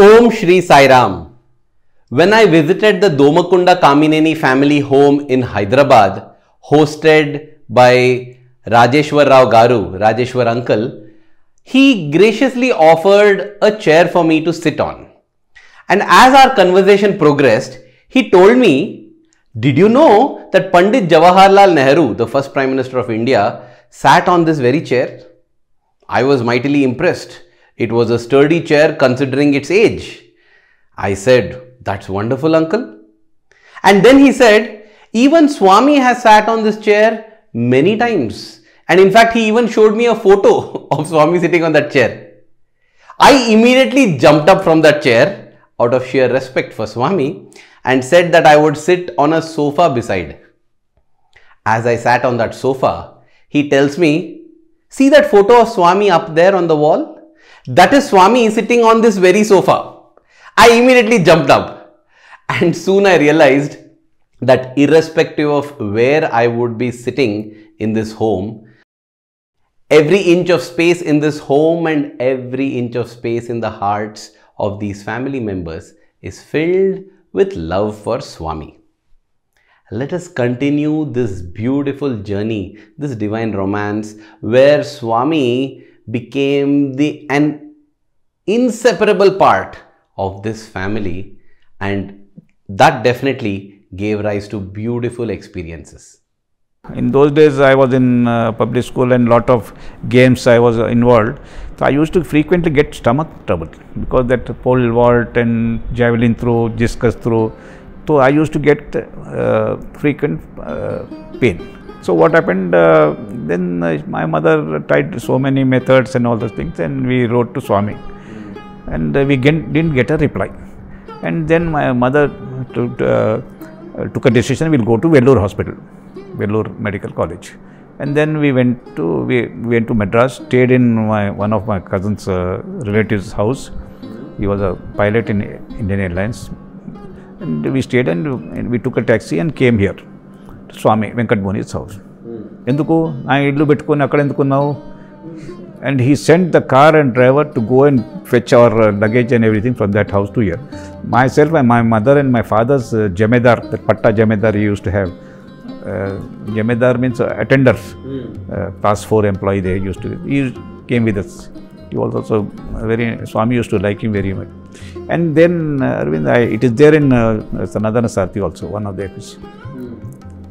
Om Shri Sai Ram. When I visited the Domakunda Kamineni family home in Hyderabad, hosted by Rajeshwar Rao Garu, Rajeshwar uncle, he graciously offered a chair for me to sit on. And as our conversation progressed, he told me, did you know that Pandit Jawaharlal Nehru, the first Prime Minister of India, sat on this very chair? I was mightily impressed. It was a sturdy chair considering its age. I said, that's wonderful, uncle. And then he said, even Swami has sat on this chair many times. And in fact, he even showed me a photo of Swami sitting on that chair. I immediately jumped up from that chair out of sheer respect for Swami and said that I would sit on a sofa beside. As I sat on that sofa, he tells me, see that photo of Swami up there on the wall? That is Swami sitting on this very sofa. I immediately jumped up and soon I realized that irrespective of where I would be sitting in this home, every inch of space in this home and every inch of space in the hearts of these family members is filled with love for Swami. Let us continue this beautiful journey, this divine romance where Swami became an inseparable part of this family, and that definitely gave rise to beautiful experiences. In those days I was in public school and lot of games I was involved. So I used to frequently get stomach trouble because that pole vault and javelin throw, discus throw. So I used to get frequent pain. So what happened, then my mother tried so many methods and all those things, and we wrote to Swami and we didn't get a reply. And then my mother took a decision, we'll go to Vellore Hospital, Vellore Medical College. And then we went to Madras, stayed in one of my cousin's relatives' house. He was a pilot in Indian Airlines. And we stayed and we took a taxi and came here to Swami Venkatmoni's house. And he sent the car and driver to go and fetch our luggage and everything from that house to here. Myself and my mother and my father's Jamedar, the Patta Jamedar he used to have. Jamedar means attender, class 4 employee they used to. He came with us. He was also Swami used to like him very much. And then it is there in Sanatana Sarthi also, one of the episodes.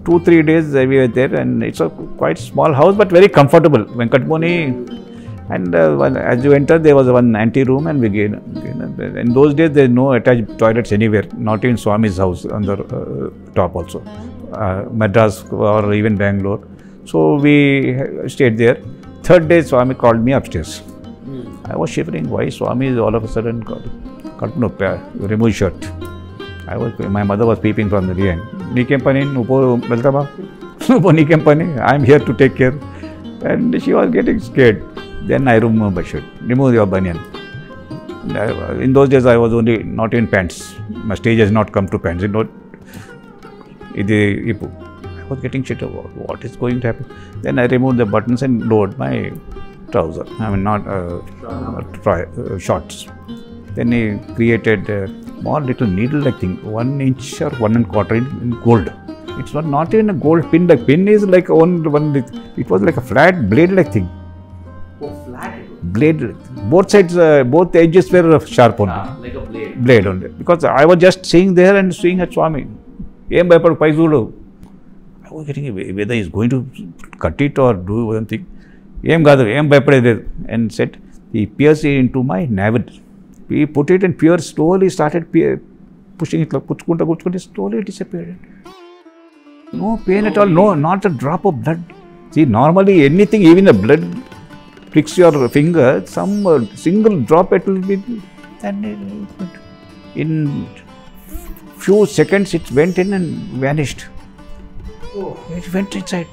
2-3 days we were there, and it's a quite small house but very comfortable. Venkatmoni, and as you enter there was one ante-room, and in those days there is no attached toilets anywhere, not in Swami's house on the top also, Madras or even Bangalore. So we stayed there. Third day Swami called me upstairs. I was shivering. Why Swami is all of a sudden remove shirt. My mother was peeping from the behind. I am here to take care. And she was getting scared. Then I removed my shirt. Remove your banyan. In those days I was only not in pants. My stage has not come to pants. I was getting shit over what is going to happen. Then I removed the buttons and lowered my trouser. I mean not shorts. Then he created a small little needle-like thing, 1 inch or 1 1/4 inch in gold. It's not even a gold pin. The pin is like it was like a flat blade-like thing. Oh, flat? Blade. Both sides, both edges were sharp only. Like a blade. Blade only. Because I was just sitting there and seeing at Swami. I was getting whether he's going to cut it or do one thing. And said, he pierced it into my navel. He put it and slowly started pushing it, slowly disappeared. No pain at all, no, not a drop of blood. See, normally anything, even the blood pricks your finger, some single drop it will be, and in few seconds it went in and vanished. Oh. It went inside.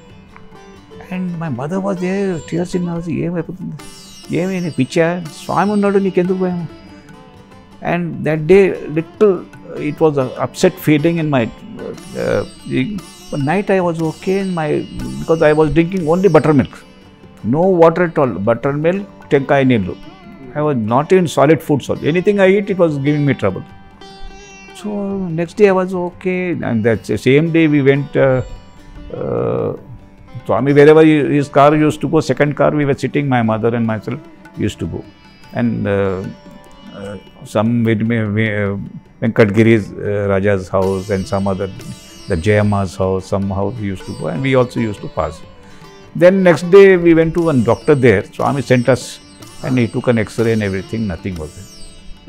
And my mother was there, tears in her eyes. And that day, it was an upset feeling in my night. I was okay because I was drinking only buttermilk, no water at all. Buttermilk, tenkai nillu. I was not in solid food. So anything I eat, it was giving me trouble. So next day I was okay, and that same day we went. Swami, wherever his car used to go, second car, we were sitting, my mother and myself used to go. And some Venkatgiri's Raja's house and some other, the Jayamma's house, somehow we used to go, and we also used to pass. Then next day we went to one doctor there. Swami sent us and he took an X-ray and everything, nothing was there.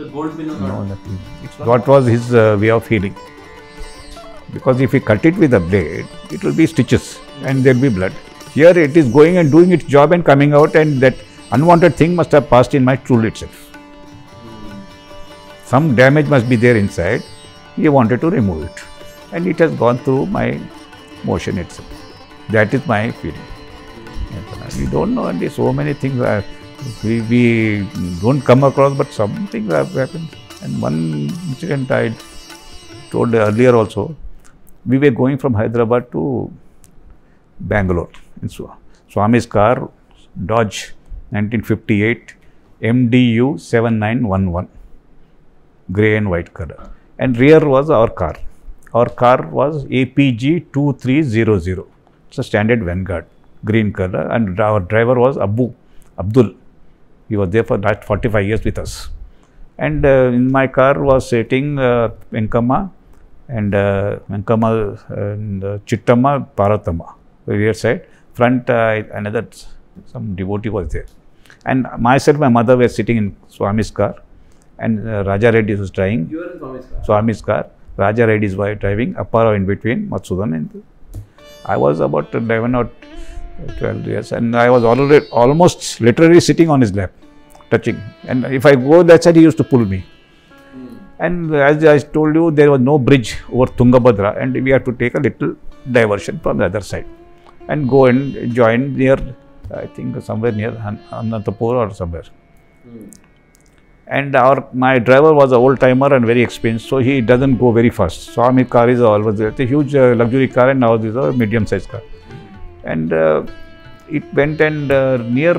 The gold pin was No, nothing. What was his way of healing? Because if we cut it with a blade, it will be stitches and there will be blood. Here it is going and doing its job and coming out, and that unwanted thing must have passed in my tool itself. Some damage must be there inside. He wanted to remove it, and it has gone through my motion itself. That is my feeling. We don't know, and there's so many things we don't come across, but some things have happened. And one incident I told earlier also. We were going from Hyderabad to Bangalore in Swami's car, Dodge 1958 MDU 7911, grey and white color. And rear was our car. Our car was APG 2300. It's a standard Vanguard, green color, and our driver was Abdul. He was there for last 45 years with us. And in my car was sitting Venkama and Venkama and Chittamma, Parathamma, the rear side. Front, another, some devotee was there. And myself, my mother were sitting in Swami's car, and Raja Reddy was driving. You were in Swami's car? Swami's car. Raja Reddy's wife driving, Appara in between, Matsudan. And I was about 11 or 12 years, and I was already almost literally sitting on his lap, touching. And if I go that side, he used to pull me. And as I told you, there was no bridge over Tungabhadra, and we had to take a little diversion from the other side and go and join near, I think somewhere near Anantapur or somewhere. And my driver was an old timer and very expensive, so he doesn't go very fast. Swami car is always there. It's a huge luxury car, and now this is a medium sized car. And it went and near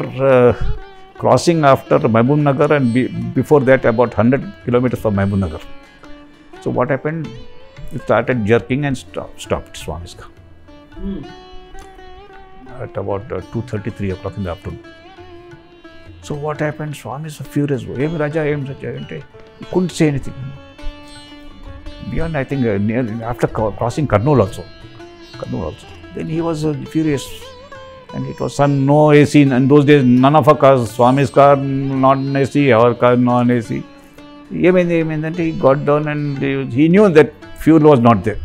crossing after Mahbub Nagar, and before that about 100 kilometers from Mahbub Nagar. So what happened? It started jerking and stopped Swami's car. At about 2:30, 3 o'clock in the afternoon. So what happened? Swami is furious. Aim Raja, aim Raja. He couldn't say anything. Beyond, I think, after crossing Karnool also. Then he was furious. And it was sun, no AC. In those days, none of our cars, Swami's car, non-AC, our car, non-AC. Then he got down and he knew that fuel was not there.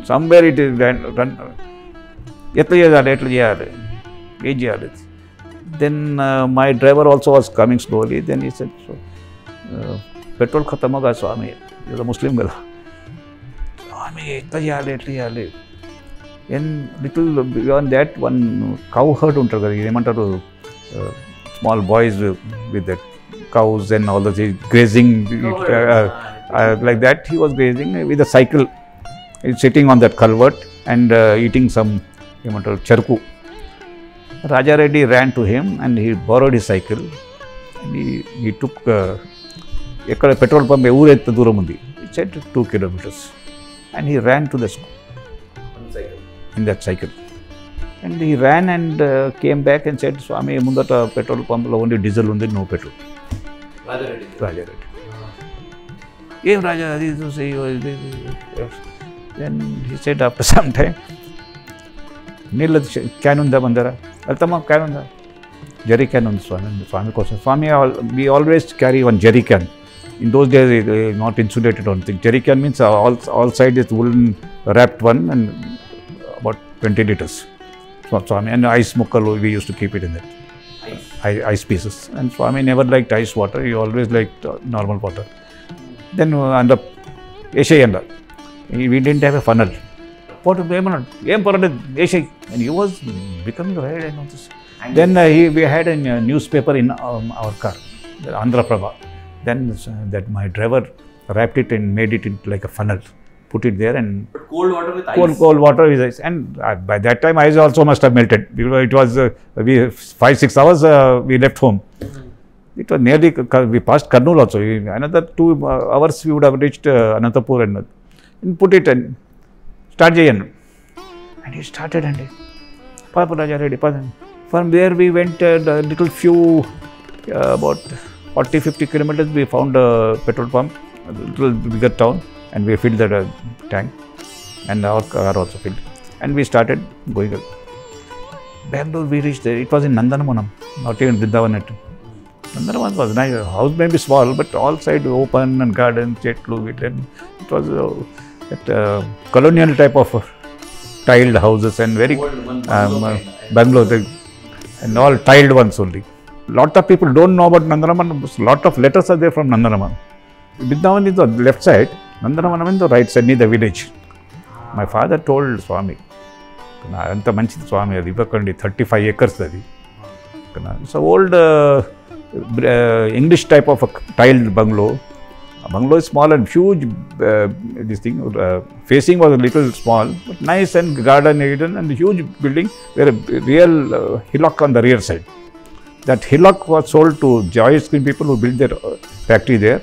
Somewhere it is run. Then my driver also was coming slowly. Then he said, petrol khatam hoga Swami. He was a Muslim girl. Swami, and little beyond that, one cow herd untaru, small boys with the cows and all the grazing, like that. He was grazing with a cycle. He's sitting on that culvert and eating some charku. Raja Reddy ran to him and he borrowed his cycle. And he took petrol pump. He said 2 kilometers, and he ran to the school. In that cycle. And he ran and came back and said, Swami, mundata petrol pump lo only diesel undi, no petrol. Raja Reddy. Yeah, Raja, then he said after some time, Nil can unda bandara. Altama can unda. Jerry can unda Swami question. Swami, we always carry one jerry can. In those days, not insulated on thing. Jerry can means all side is woolen wrapped one, and about 20 liters. Swami, and ice mukkal, we used to keep it in that. Ice pieces. And Swami never liked ice water, he always liked normal water. Then under Eshay, we didn't have a funnel. And he was becoming red and all this. Then we had a newspaper in our car, the Andhra Prabha. Then that my driver wrapped it and made it into like a funnel. Put it there and cold water with ice. Cold water with ice. And by that time, ice also must have melted. It was 5-6 hours we left home. It was nearly, we passed Kurnool also. In another 2 hours we would have reached Anantapur and put it and start Jayan. And he started and Papa Raja ready. From there we went a little few, about 40-50 kilometers, we found a petrol pump, a little bigger town, and we filled the tank and our car also filled. And we started going. Bangalore we reached there, it was in Nandanamanam, not even Vrindavan. Nandanaman was nice, the house may be small, but all sides open and garden, chetlu, and it was that colonial type of tiled houses and very Bangalore, and all tiled ones only. Lot of people don't know about Nandanaman, lot of letters are there from Nandanaman. Vrindavan is the left side, Nandanaman is the right side, near the village. My father told Swami, anta manchidi Swami, adi ivakandi 35 acres adi. It's an old English type of a tiled bungalow. A bungalow is small and huge, this thing, facing was a little small, but nice and garden and huge building, where a real hillock on the rear side. That hillock was sold to Joy Screen people who built their factory there.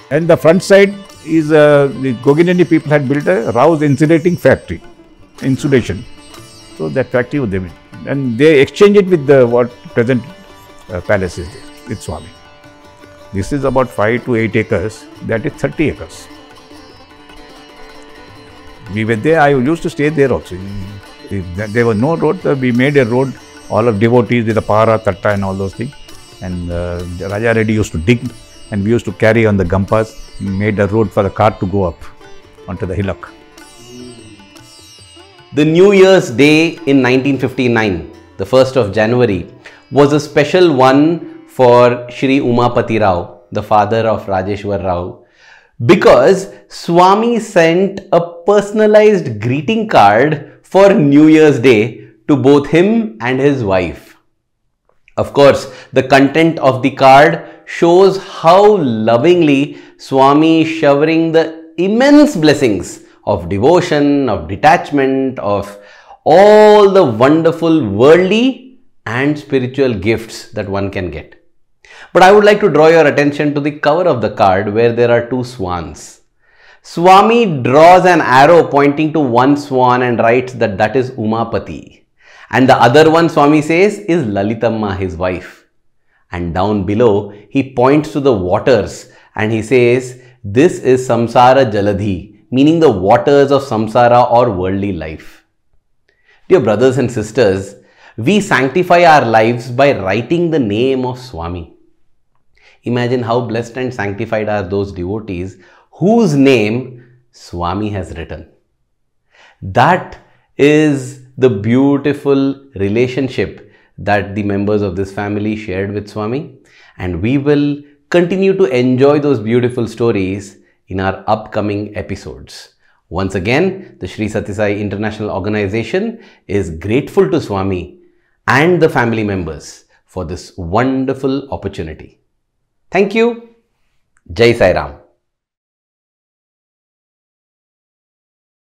And the front side is the Kamineni people had built a Rao's insulating factory, insulation. So that factory was there. And they exchanged it with the what present palace is there, with Swami. This is about 5 to 8 acres, that is 30 acres. We were there, I used to stay there also. There was no road, we made a road, all of devotees with the para, tatta and all those things. And Raja Reddy used to dig, and we used to carry on the gampas, made a road for the cart to go up onto the hillock. The New Year's Day in 1959, the 1st of January, was a special one for Shri Umapathy Rao, the father of Rajeshwar Rao, because Swami sent a personalized greeting card for New Year's Day to both him and his wife. Of course, the content of the card shows how lovingly Swami is showering the immense blessings of devotion, of detachment, of all the wonderful worldly and spiritual gifts that one can get. But I would like to draw your attention to the cover of the card where there are 2 swans. Swami draws an arrow pointing to one swan and writes that that is Umapathy. And the other one, Swami says, is Lalitamma, his wife. And down below, he points to the waters and he says, this is Samsara Jaladhi, meaning the waters of samsara or worldly life. Dear brothers and sisters, we sanctify our lives by writing the name of Swami. Imagine how blessed and sanctified are those devotees whose name Swami has written. That is the beautiful relationship that the members of this family shared with Swami, and we will continue to enjoy those beautiful stories in our upcoming episodes. Once again, the Sri Sathya Sai International Organization is grateful to Swami and the family members for this wonderful opportunity. Thank you. Jai Sai Ram.